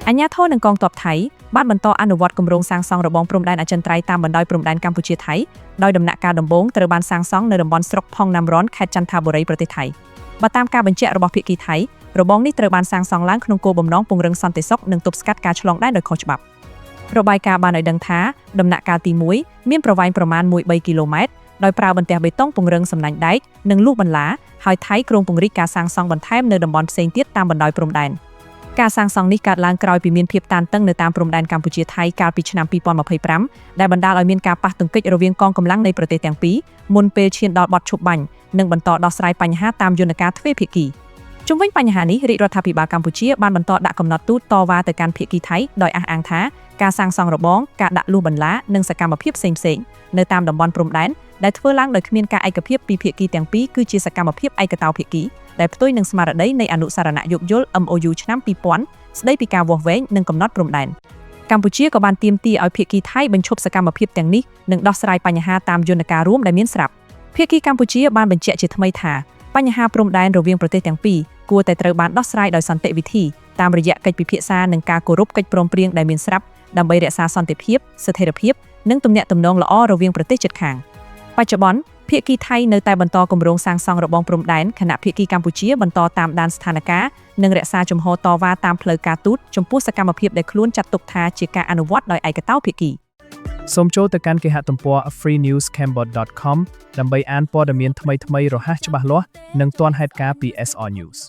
អាជ្ញាធរនិងកងទ័ពថៃបានបន្តអនុវត្តគម្រោងសាងសង់របងព្រំដែនអចិន្ត្រៃយ៍តាមបណ្ដោយព្រំដែនកម្ពុជាថៃដោយដំណាក់កាលដំបូងត្រូវបានសាងសង់នៅតំបន់ស្រុកផុងណាំរ៉នខេត្តចន្ទបុរីប្រទេសថៃបើតាមការបញ្ជាក់របស់ភាគីថៃរបងនេះត្រូវបានសាងសង់ឡើងក្នុងគោលបំណងពង្រឹងសន្តិសុខនិងទប់ស្កាត់ការឆ្លងដែនដោយខុសច្បាប់របាយការណ៍បានឲ្យដឹងថាដំណាក់កាលទី1មានប្រវែងប្រមាណ 1.3 គីឡូម៉ែត្រដោយប្រើបន្ទះបេតុងពង្រឹងសំណាញ់ដែកនិងលូសបន្លាហើយថៃគ្រោងពង្រីកការសាងសង់បន្ថែមនៅតំបន់ផ្សេងទៀតតាមបណ្ដោយព្រំដែនការសាងសង់នេះកើតឡើងក្រោយពីមានភាពតានតឹងនៅតាមព្រំដែនកម្ពុជាថៃកាលពីឆ្នាំ2025ដែលបណ្ដាលឲ្យមានការប៉ះទង្គិចរវាងកងកម្លាំងនៃប្រទេសទាំងពីរមុនពេលឈានដល់បទឈប់បាញ់និងបន្តដោះស្រាយបញ្ហាតាមយន្តការទ្វេភាគីជុំវិញបញ្ហានេះរាជរដ្ឋាភិបាលកម្ពុជាបានបន្តដាក់កំណត់ទូតតវ៉ាទៅកាន់ភាគីថៃដោយអះអាងថាការសាងសង់របងការដាក់លូសបន្លានិងសកម្មភាពផ្សេងៗនៅតាមតំបន់ព្រំដែនដែលធ្វើឡើងដោយគ្មានការឯកភាពពីភាគីទាំងពីរគឺជាសកម្មភាពឯកតោភាគីដែលផ្ទុយនឹងស្មារតីនៃអនុសារណៈយោគយល់ MOU ឆ្នាំ2000ស្ដីពីការវាស់វែងនិងកំណត់ព្រំដែនកម្ពុជាក៏បានទាមទារឲ្យភាគីថៃបញ្ឈប់សកម្មភាពទាំងនេះនិងដោះស្រាយបញ្ហាតាមយន្តការរួមដែលមានស្រាប់ភាគីកម្ពុជាបានបញ្ជាក់ជាថ្មីថាបញ្ហាព្រំដែនរវាងប្រទេសទាំងពីរគួរតែត្រូវបានដោះស្រាយដោយសន្តិវិធីតាមរយៈកិច្ចពិភាក្សានិងការគោរពកិច្ចព្រមព្រៀងដែលមានស្រាប់ដើម្បីរក្សាសន្តិភាពស្ថិរភាពនិងទំនាក់ទំនងល្អរវាងប្រទេសជិតខាងបច្ចុប្បន្នភាគីថៃនៅតែបន្តគម្រោងសាងសង់របងព្រំដែនខណៈភាគីកម្ពុជាបន្តតាមដានស្ថានភាពនិងរក្សាជំហរតវ៉ាតាមផ្លូវការទូតចំពោះសកម្មភាពដែលខ្លួនចាត់ទុកថាជាការអនុវត្តដោយឯកតោភាគីសូមចូលទៅកាន់គេហទំព័រ freenewscambot.com ដើម្បីអានព័ត៌មានថ្មីៗរហ័សច្បាស់លាស់និងទាន់ហេតុការណ៍ពី SR News